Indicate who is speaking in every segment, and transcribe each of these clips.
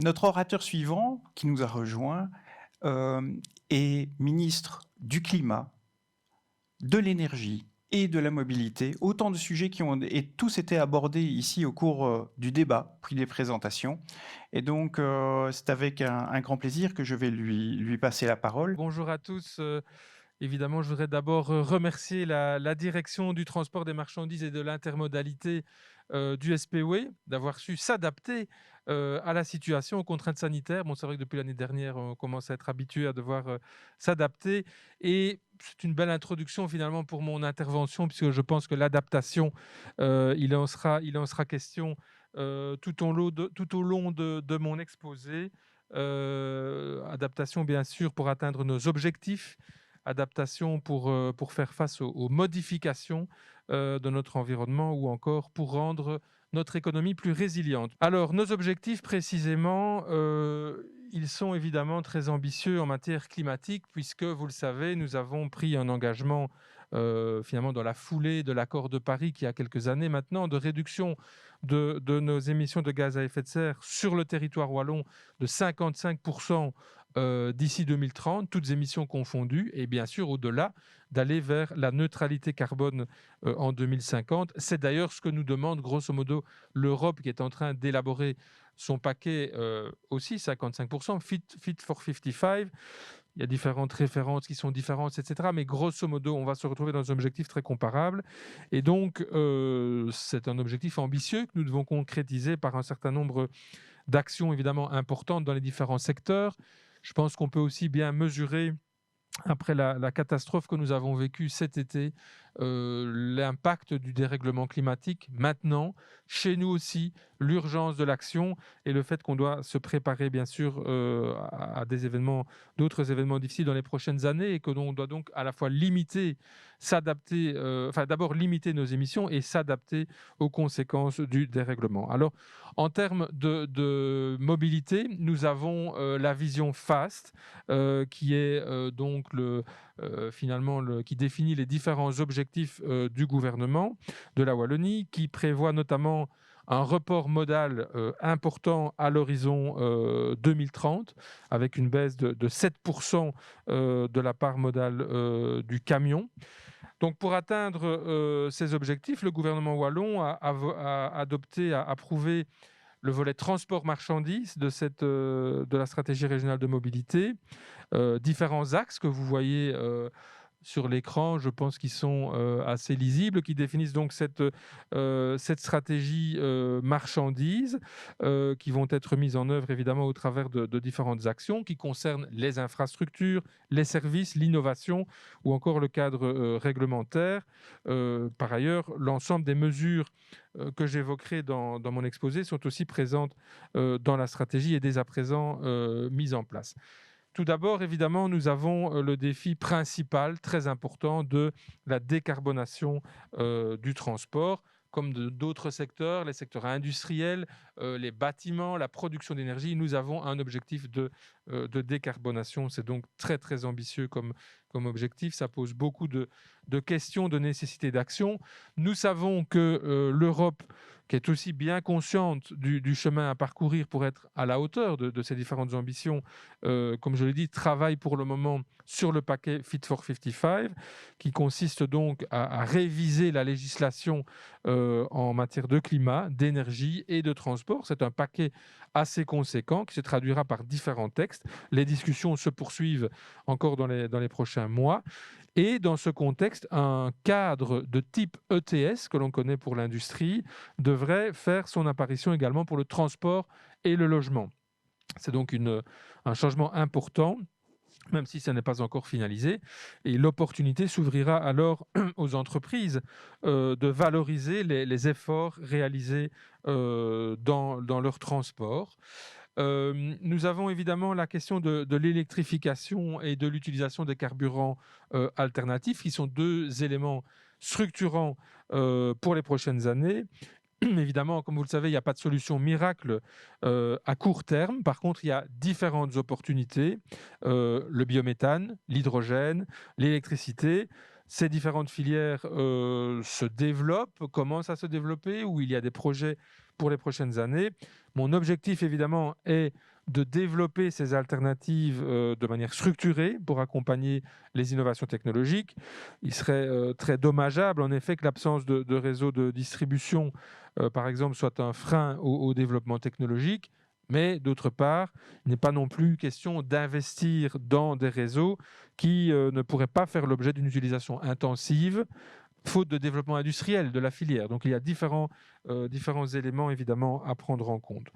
Speaker 1: Notre orateur suivant, qui nous a rejoint, est ministre du Climat, de l'Énergie et de la Mobilité. Autant de sujets qui ont tous été abordés ici au cours du débat, puis des présentations. Et donc, c'est avec un grand plaisir que je vais lui passer la parole.
Speaker 2: Bonjour à tous. Évidemment, je voudrais d'abord remercier la direction du transport des marchandises et de l'intermodalité du SPOE d'avoir su s'adapter à la situation, aux contraintes sanitaires. Bon, c'est vrai que depuis l'année dernière, on commence à être habitué à devoir s'adapter. Et c'est une belle introduction finalement pour mon intervention, puisque je pense que l'adaptation, il en sera question tout au long de mon exposé. Adaptation, bien sûr, pour atteindre nos objectifs. Adaptation pour faire face aux modifications de notre environnement ou encore pour rendre notre économie plus résiliente. Alors, nos objectifs, précisément, ils sont évidemment très ambitieux en matière climatique puisque, vous le savez, nous avons pris un engagement finalement dans la foulée de l'accord de Paris qui a quelques années maintenant de réduction de nos émissions de gaz à effet de serre sur le territoire wallon de 55% d'ici 2030, toutes émissions confondues, et bien sûr au-delà, d'aller vers la neutralité carbone en 2050. C'est d'ailleurs ce que nous demande grosso modo l'Europe qui est en train d'élaborer son paquet aussi, 55%, Fit for 55. Il y a différentes références qui sont différentes, etc. Mais grosso modo, on va se retrouver dans un objectif très comparable. Et donc, c'est un objectif ambitieux que nous devons concrétiser par un certain nombre d'actions évidemment importantes dans les différents secteurs. Je pense qu'on peut aussi bien mesurer, après la catastrophe que nous avons vécue cet été, l'impact du dérèglement climatique maintenant, chez nous aussi, l'urgence de l'action et le fait qu'on doit se préparer bien sûr à d'autres événements difficiles dans les prochaines années et que l'on doit donc à la fois s'adapter, d'abord limiter nos émissions et s'adapter aux conséquences du dérèglement. Alors, en termes de mobilité, nous avons la vision FAST, qui est donc qui définit les différents objectifs du gouvernement de la Wallonie, qui prévoit notamment un report modal important à l'horizon 2030, avec une baisse de 7% de la part modale du camion. Donc, pour atteindre ces objectifs, le gouvernement wallon a approuvé le volet transport marchandises de la stratégie régionale de mobilité. Différents axes que vous voyez sur l'écran, je pense qu'ils sont assez lisibles, qui définissent donc cette stratégie marchandise, qui vont être mises en œuvre évidemment au travers de différentes actions qui concernent les infrastructures, les services, l'innovation ou encore le cadre réglementaire. Par ailleurs, l'ensemble des mesures que j'évoquerai dans mon exposé sont aussi présentes dans la stratégie et dès à présent mises en place. Tout d'abord, évidemment, nous avons le défi principal, très important, de la décarbonation du transport, comme d'autres secteurs, les secteurs industriels, les bâtiments, la production d'énergie. Nous avons un objectif de décarbonation. C'est donc très, très ambitieux comme objectif. Ça pose beaucoup de questions, de nécessité d'action. Nous savons que l'Europe qui est aussi bien consciente du chemin à parcourir pour être à la hauteur de ces différentes ambitions, comme je l'ai dit, travaille pour le moment sur le paquet Fit for 55, qui consiste donc à réviser la législation en matière de climat, d'énergie et de transport. C'est un paquet assez conséquent qui se traduira par différents textes. Les discussions se poursuivent encore dans les prochains mois. Et dans ce contexte, un cadre de type ETS, que l'on connaît pour l'industrie, devrait faire son apparition également pour le transport et le logement. C'est donc un changement important, même si ça n'est pas encore finalisé. Et l'opportunité s'ouvrira alors aux entreprises de valoriser les efforts réalisés dans leur transport. Nous avons évidemment la question de l'électrification et de l'utilisation des carburants alternatifs, qui sont deux éléments structurants pour les prochaines années. Évidemment, comme vous le savez, il n'y a pas de solution miracle à court terme. Par contre, il y a différentes opportunités. Le biométhane, l'hydrogène, l'électricité. Ces différentes filières se développent, commencent à se développer, où il y a des projets pour les prochaines années. Mon objectif, évidemment, est de développer ces alternatives de manière structurée pour accompagner les innovations technologiques. Il serait très dommageable, en effet, que l'absence de réseau de distribution, par exemple, soit un frein au développement technologique. Mais d'autre part, il n'est pas non plus question d'investir dans des réseaux qui ne pourraient pas faire l'objet d'une utilisation intensive, faute de développement industriel de la filière. Donc il y a différents éléments évidemment à prendre en compte.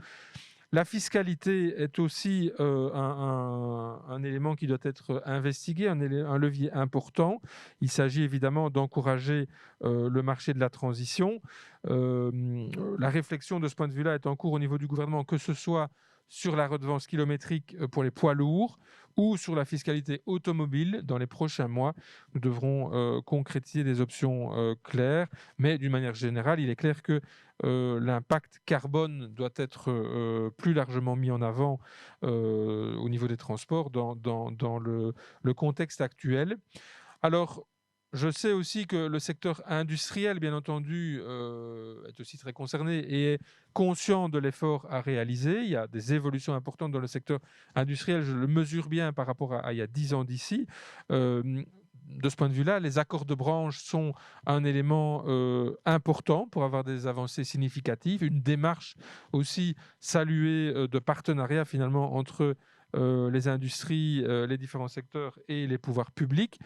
Speaker 2: La fiscalité est aussi un élément qui doit être investigué, un levier important. Il s'agit évidemment d'encourager le marché de la transition. La réflexion de ce point de vue-là est en cours au niveau du gouvernement, que ce soit sur la redevance kilométrique pour les poids lourds ou sur la fiscalité automobile. Dans les prochains mois, nous devrons concrétiser des options claires, mais d'une manière générale, il est clair que l'impact carbone doit être plus largement mis en avant au niveau des transports dans le contexte actuel. Alors, je sais aussi que le secteur industriel, bien entendu, est aussi très concerné et est conscient de l'effort à réaliser. Il y a des évolutions importantes dans le secteur industriel, je le mesure bien par rapport à il y a 10 ans d'ici. De ce point de vue-là, les accords de branche sont un élément important pour avoir des avancées significatives, une démarche aussi saluée de partenariat finalement entre les industries, les différents secteurs et les pouvoirs publics.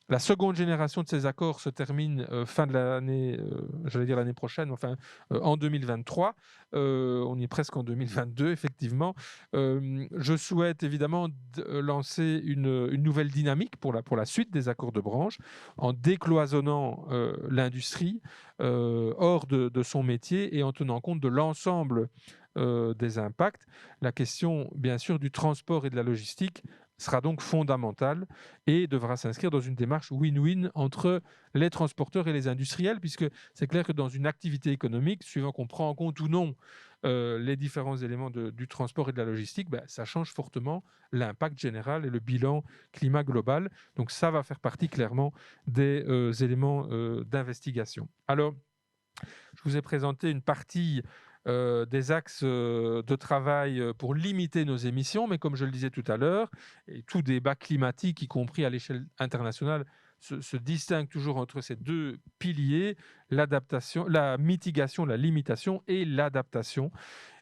Speaker 2: La seconde génération de ces accords se termine fin de l'année, j'allais dire l'année prochaine, enfin en 2023. On y est presque en 2022, effectivement. Je souhaite évidemment lancer une nouvelle dynamique pour la suite des accords de branche, en décloisonnant l'industrie hors de son métier et en tenant compte de l'ensemble des impacts. La question, bien sûr, du transport et de la logistique sera donc fondamentale et devra s'inscrire dans une démarche win-win entre les transporteurs et les industriels, puisque c'est clair que dans une activité économique, suivant qu'on prend en compte ou non les différents éléments du transport et de la logistique, ça change fortement l'impact général et le bilan climat global. Donc ça va faire partie clairement des éléments d'investigation. Alors, je vous ai présenté une partie des axes de travail pour limiter nos émissions, mais comme je le disais tout à l'heure, et tout débat climatique, y compris à l'échelle internationale, se distingue toujours entre ces deux piliers, l'adaptation, la mitigation, la limitation et l'adaptation.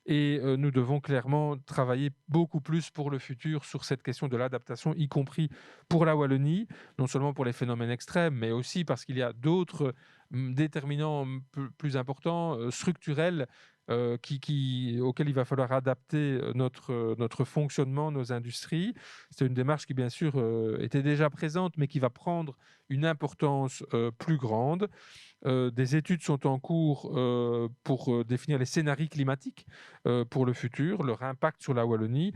Speaker 2: Et nous devons clairement travailler beaucoup plus pour le futur sur cette question de l'adaptation, y compris pour la Wallonie, non seulement pour les phénomènes extrêmes, mais aussi parce qu'il y a d'autres déterminants plus importants, structurels, auxquels il va falloir adapter notre fonctionnement, nos industries. C'est une démarche qui, bien sûr, était déjà présente, mais qui va prendre une importance plus grande. Des études sont en cours pour définir les scénarios climatiques pour le futur, leur impact sur la Wallonie,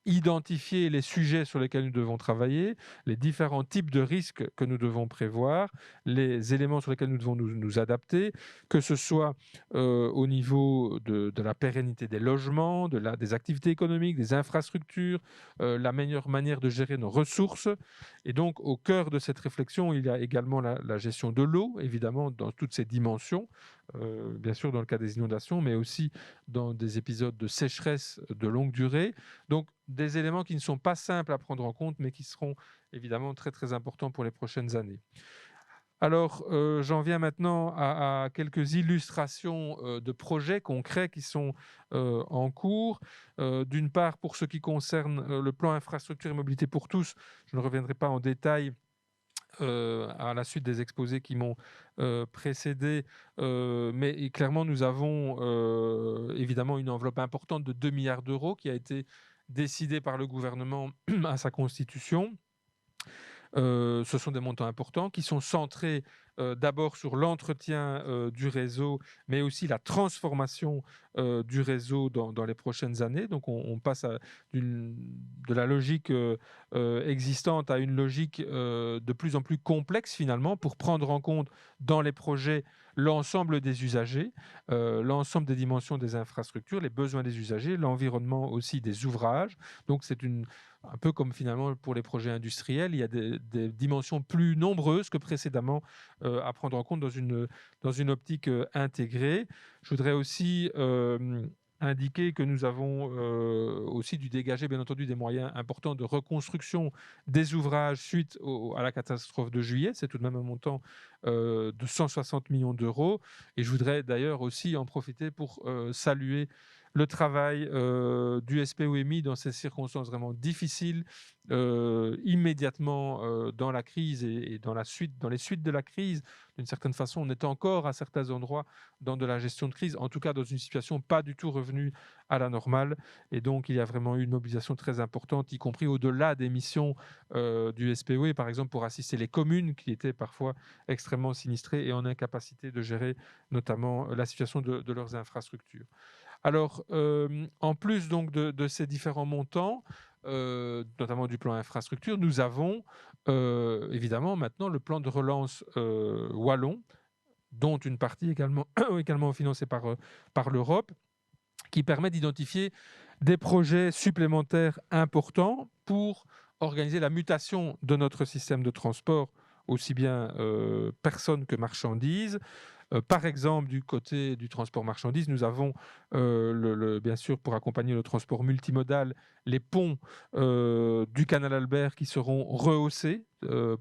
Speaker 2: identifier les sujets sur lesquels nous devons travailler, les différents types de risques que nous devons prévoir, les éléments sur lesquels nous devons nous adapter, que ce soit au niveau de la pérennité des logements, des activités économiques, des infrastructures, la meilleure manière de gérer nos ressources. Et donc, au cœur de cette réflexion, il y a également la gestion de l'eau, évidemment, dans toutes ses dimensions, bien sûr dans le cas des inondations, mais aussi dans des épisodes de sécheresse de longue durée. Donc des éléments qui ne sont pas simples à prendre en compte, mais qui seront évidemment très très importants pour les prochaines années. Alors, j'en viens maintenant à quelques illustrations de projets concrets qui sont en cours. D'une part, pour ce qui concerne le plan infrastructure et mobilité pour tous, je ne reviendrai pas en détail à la suite des exposés qui m'ont précédé. Mais clairement, nous avons évidemment une enveloppe importante de 2 milliards d'euros qui a été décidée par le gouvernement à sa constitution. Ce sont des montants importants qui sont centrés d'abord sur l'entretien du réseau, mais aussi la transformation du réseau dans les prochaines années. Donc on passe de la logique existante à une logique de plus en plus complexe finalement pour prendre en compte dans les projets l'ensemble des usagers, l'ensemble des dimensions des infrastructures, les besoins des usagers, l'environnement aussi des ouvrages. Donc c'est un peu comme finalement pour les projets industriels, il y a des dimensions plus nombreuses que précédemment à prendre en compte dans une optique intégrée. Je voudrais aussi indiquer que nous avons aussi dû dégager, bien entendu, des moyens importants de reconstruction des ouvrages suite à la catastrophe de juillet. C'est tout de même un montant de 160 millions d'euros. Et je voudrais d'ailleurs aussi en profiter pour saluer le travail du SPOMI dans ces circonstances vraiment difficiles, immédiatement dans la crise et dans les suites de la crise. D'une certaine façon, on est encore à certains endroits dans de la gestion de crise, en tout cas dans une situation pas du tout revenue à la normale. Et donc, il y a vraiment eu une mobilisation très importante, y compris au-delà des missions du SPOE, par exemple pour assister les communes qui étaient parfois extrêmement sinistrées et en incapacité de gérer notamment la situation de leurs infrastructures. Alors, en plus donc de ces différents montants, notamment du plan infrastructure, nous avons évidemment maintenant le plan de relance wallon, dont une partie également, également financée par l'Europe, qui permet d'identifier des projets supplémentaires importants pour organiser la mutation de notre système de transport, aussi bien personnes que marchandises. Par exemple, du côté du transport marchandises, nous avons bien sûr pour accompagner le transport multimodal, les ponts du canal Albert qui seront rehaussés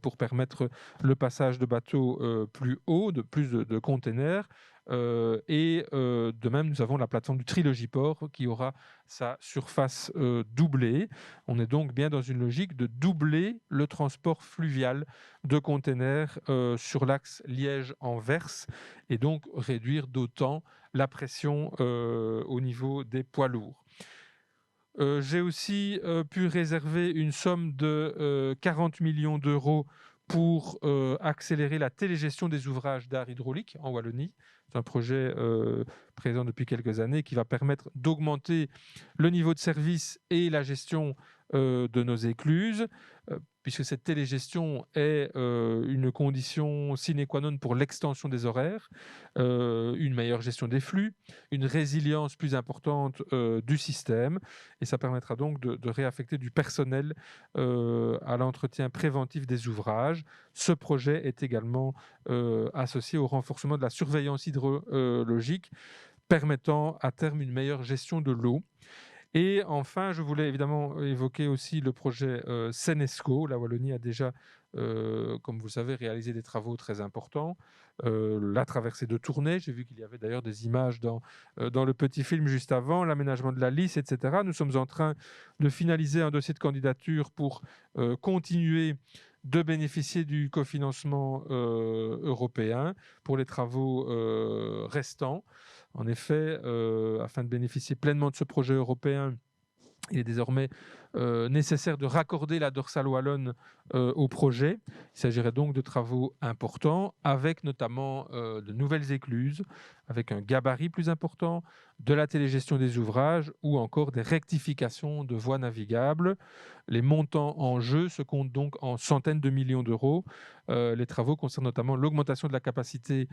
Speaker 2: pour permettre le passage de bateaux plus haut, de plus de containers. De même, nous avons la plateforme du Trilogy-Port qui aura sa surface doublée. On est donc bien dans une logique de doubler le transport fluvial de containers sur l'axe Liège-Anvers et donc réduire d'autant la pression au niveau des poids lourds. J'ai aussi pu réserver une somme de 40 millions d'euros pour accélérer la télégestion des ouvrages d'art hydraulique en Wallonie. C'est un projet présent depuis quelques années qui va permettre d'augmenter le niveau de service et la gestion de nos écluses, puisque cette télégestion est une condition sine qua non pour l'extension des horaires, une meilleure gestion des flux, une résilience plus importante du système, et ça permettra donc de réaffecter du personnel à l'entretien préventif des ouvrages. Ce projet est également associé au renforcement de la surveillance hydrologique, permettant à terme une meilleure gestion de l'eau. Et enfin, je voulais évidemment évoquer aussi le projet Senesco. La Wallonie a déjà, comme vous le savez, réalisé des travaux très importants. La traversée de Tournai, j'ai vu qu'il y avait d'ailleurs des images dans le petit film juste avant, l'aménagement de la Lys, etc. Nous sommes en train de finaliser un dossier de candidature pour continuer de bénéficier du cofinancement européen pour les travaux restants. En effet, afin de bénéficier pleinement de ce projet européen, il est désormais nécessaire de raccorder la dorsale wallonne au projet. Il s'agirait donc de travaux importants, avec notamment de nouvelles écluses, avec un gabarit plus important, de la télégestion des ouvrages ou encore des rectifications de voies navigables. Les montants en jeu se comptent donc en centaines de millions d'euros. Les travaux concernent notamment l'augmentation de la capacité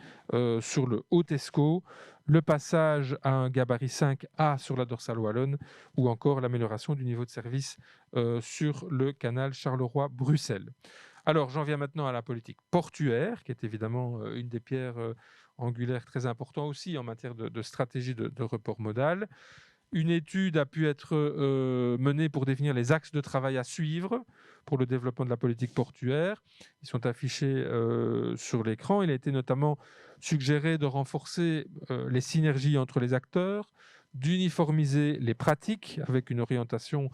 Speaker 2: sur le Haut-Escaut, le passage à un gabarit 5A sur la dorsale wallonne ou encore l'amélioration du niveau de service sur le canal Charleroi-Bruxelles. Alors, j'en viens maintenant à la politique portuaire, qui est évidemment une des pierres angulaire très important aussi en matière de stratégie de report modal. Une étude a pu être menée pour définir les axes de travail à suivre pour le développement de la politique portuaire. Ils sont affichés sur l'écran. Il a été notamment suggéré de renforcer les synergies entre les acteurs, d'uniformiser les pratiques avec une orientation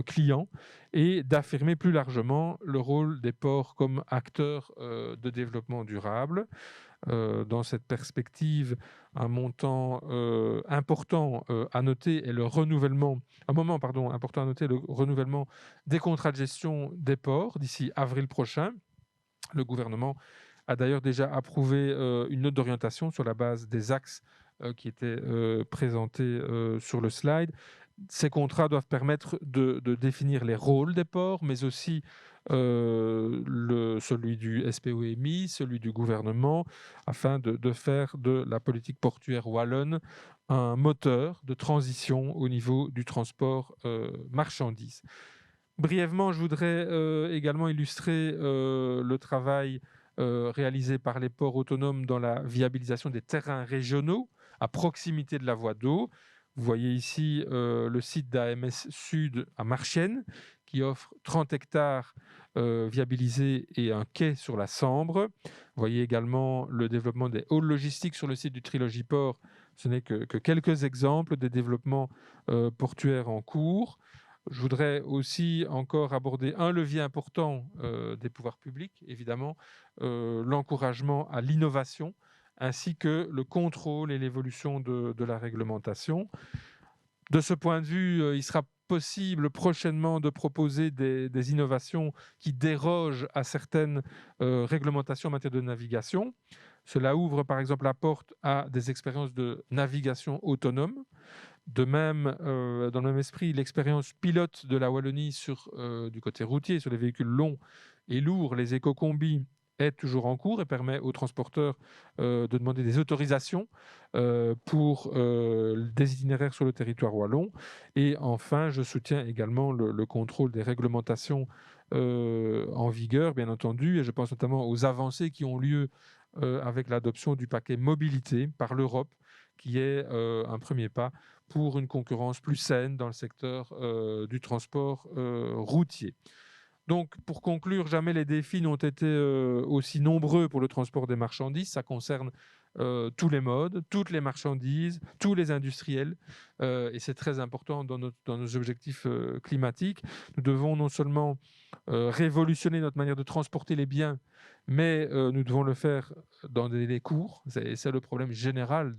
Speaker 2: client et d'affirmer plus largement le rôle des ports comme acteurs de développement durable. Dans cette perspective, un montant important à noter est le renouvellement, un moment pardon, important à noter, le renouvellement des contrats de gestion des ports d'ici avril prochain. Le gouvernement a d'ailleurs déjà approuvé une note d'orientation sur la base des axes qui étaient présentés sur le slide. Ces contrats doivent permettre de définir les rôles des ports, mais aussi celui du SPOMI, celui du gouvernement, afin de faire de la politique portuaire wallonne un moteur de transition au niveau du transport marchandises. Brièvement, je voudrais également illustrer le travail réalisé par les ports autonomes dans la viabilisation des terrains régionaux à proximité de la voie d'eau. Vous voyez ici le site d'AMS Sud à Marchiennes qui offre 30 hectares viabilisés et un quai sur la Sambre. Vous voyez également le développement des halls logistiques sur le site du Trilogy Port. Ce n'est que quelques exemples des développements portuaires en cours. Je voudrais aussi encore aborder un levier important des pouvoirs publics, évidemment, l'encouragement à l'innovation, ainsi que le contrôle et l'évolution de la réglementation. De ce point de vue, il sera possible prochainement de proposer des innovations qui dérogent à certaines réglementations en matière de navigation. Cela ouvre par exemple la porte à des expériences de navigation autonome. De même, dans le même esprit, l'expérience pilote de la Wallonie du côté routier, sur les véhicules longs et lourds, les éco-combis, est toujours en cours et permet aux transporteurs de demander des autorisations pour des itinéraires sur le territoire wallon. Et enfin, je soutiens également le contrôle des réglementations en vigueur, bien entendu, et je pense notamment aux avancées qui ont lieu avec l'adoption du paquet mobilité par l'Europe, qui est un premier pas pour une concurrence plus saine dans le secteur du transport routier. Donc, pour conclure, jamais les défis n'ont été aussi nombreux pour le transport des marchandises. Ça concerne tous les modes, toutes les marchandises, tous les industriels. Et c'est très important dans nos objectifs climatiques. Nous devons non seulement révolutionner notre manière de transporter les biens, mais nous devons le faire dans des délais courts. C'est le problème général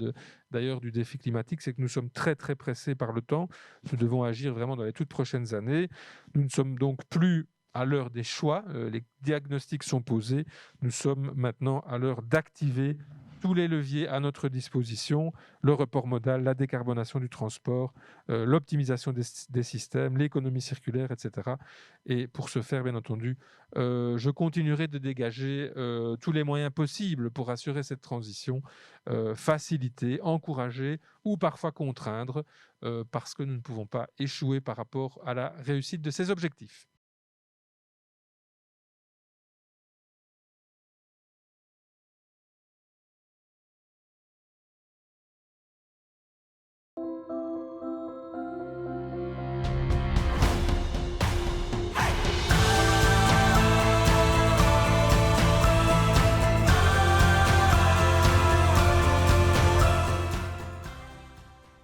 Speaker 2: d'ailleurs du défi climatique, c'est que nous sommes très très pressés par le temps. Nous devons agir vraiment dans les toutes prochaines années. Nous ne sommes donc plus à l'heure des choix, les diagnostics sont posés. Nous sommes maintenant à l'heure d'activer tous les leviers à notre disposition, le report modal, la décarbonation du transport, l'optimisation des systèmes, l'économie circulaire, etc. Et pour ce faire, bien entendu, je continuerai de dégager tous les moyens possibles pour assurer cette transition, faciliter, encourager ou parfois contraindre, parce que nous ne pouvons pas échouer par rapport à la réussite de ces objectifs.